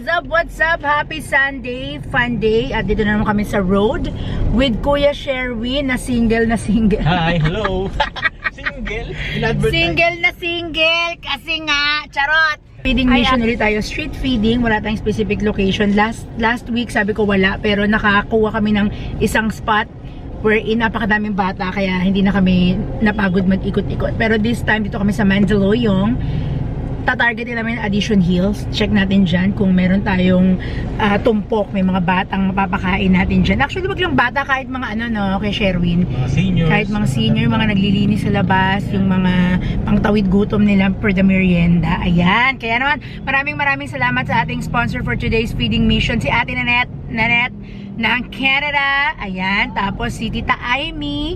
What's up? What's up? Happy Sunday, fun day. At dito na naman kami sa road with Kuya Sherwin na single. Hi, hello. Single? Single na single kasi nga, charot. Feeding mission ulit tayo. Street feeding, wala tayong specific location. Last week sabi ko wala, pero nakakuha kami ng isang spot wherein napakadaming bata kaya hindi na kami napagod mag-ikot-ikot. Pero this time dito kami sa Mandaluyong. Tatargetin namin Addition Hills. Check natin dyan kung meron tayong tumpok. May mga batang mapapakain natin dyan. Actually, wag lang bata, kahit mga ano, no, kay Sherwin. Mga seniors. Kahit mga senior, mga naglilinis sa labas, yung mga pangtawid gutom nila for the merienda. Ayan. Kaya naman, maraming salamat sa ating sponsor for today's feeding mission, si Ate Nanette ng Canada. Ayan. Tapos si Tita Amy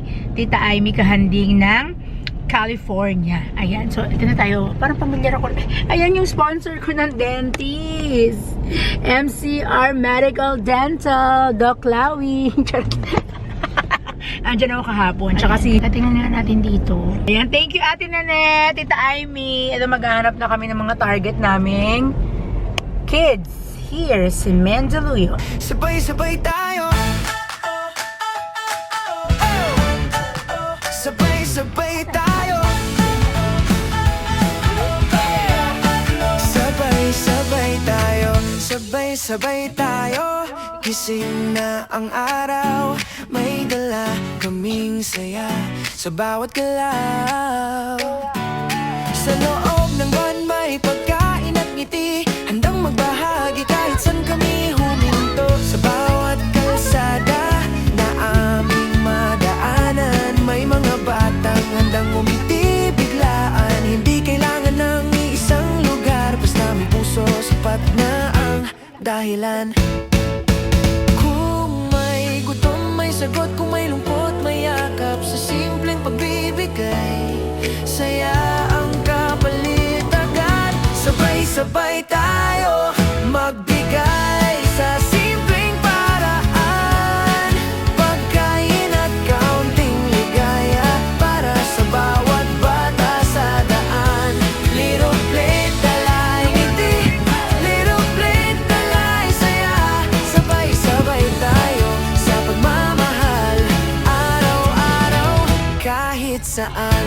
Kahanding ng California. Ayan. So, ito na tayo. Parang pamilyar ako. Ayan yung sponsor ko ng dentist. MCR Medical Dental. Doc Lawi. Andiyan ako kahapon. Tsaka tingnan nga natin dito. Ayan. Thank you, Ate Nanette, Tita Amy. Ito, maghahanap na kami ng mga target naming kids here sa Mandaluyong. Sabay-sabay tayo. Sabay-sabay tayo. Sabay-sabay tayo. Sabay-sabay tayo. Gising na ang araw. May dala kaming saya sa bawat galaw. Sa loob ng van may pagkain at ngiti. Handang magbahagi kahit saan kami huminto. Sa bawat kalsada na aming madaanan, may mga batang handang umiti biglaan. Hindi kailangan ng isang lugar, basta may puso, sapat na ang dahilan. Kung may gutom, may sagot. Kung may lungkot, may yakap. Sa simpleng pagbibigay, saya ang kapalit agad. Sabay-sabay tayo magbigay sa simpleng paraan. Pagkain at kaunting ligaya para sa bawat bata sa daan. Little plate, dalay ngiti. Little plate, dalay saya. Sabay-sabay tayo sa pagmamahal. Araw-araw, kahit saan.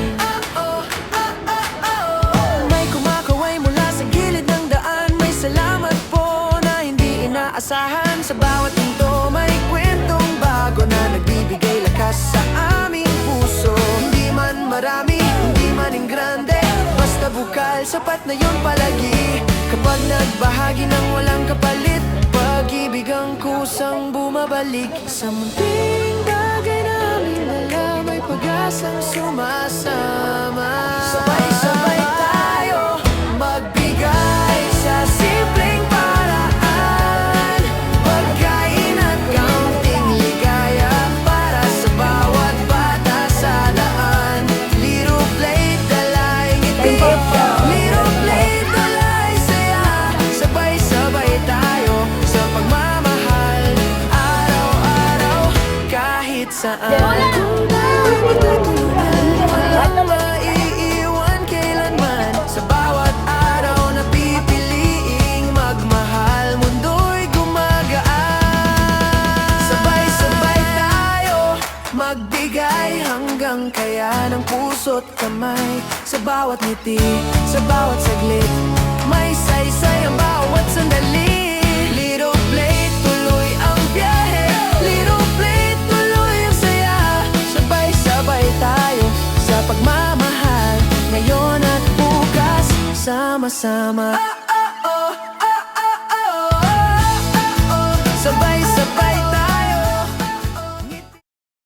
May kumakaway mula sa gilid ng daan. May salamat po na hindi inaasahan. Sa bawat pinto may kwentong bago na nagbibigay lakas sa aming puso. Hindi man marami, hindi man grande, basta bukal, sapat na yun palagi. Kapag nagbahagi ng walang kapalit, pag-ibig ang kusang bumabalik. Sa munting bagay namin wala, may pag-asang sumasama. Sabay-sabay tayo magbigay sa simpleng paraan. Pagkain at kaunting ligaya para sa bawat bata sa daan. Little plate, dalay ngiti. Little plate, dalay saya. Sabay-sabay tayo sa pagmamahal. Araw-araw, kahit saan. Walang maiiwan kailanman. Sa bawat araw na pipiliing magmahal, mundo'y gumagaan. Sabay-sabay tayo magbigay hanggang kaya ng puso't kamay. Sa bawat ngiti, sa bawat saglit, may saysay ang bawat sandali. Little plate, tuloy ang biyahe. Little plate, tuloy ang saya. Sabay-sabay tayo sa pagmamahal, ngayon at bukas, sama-sama.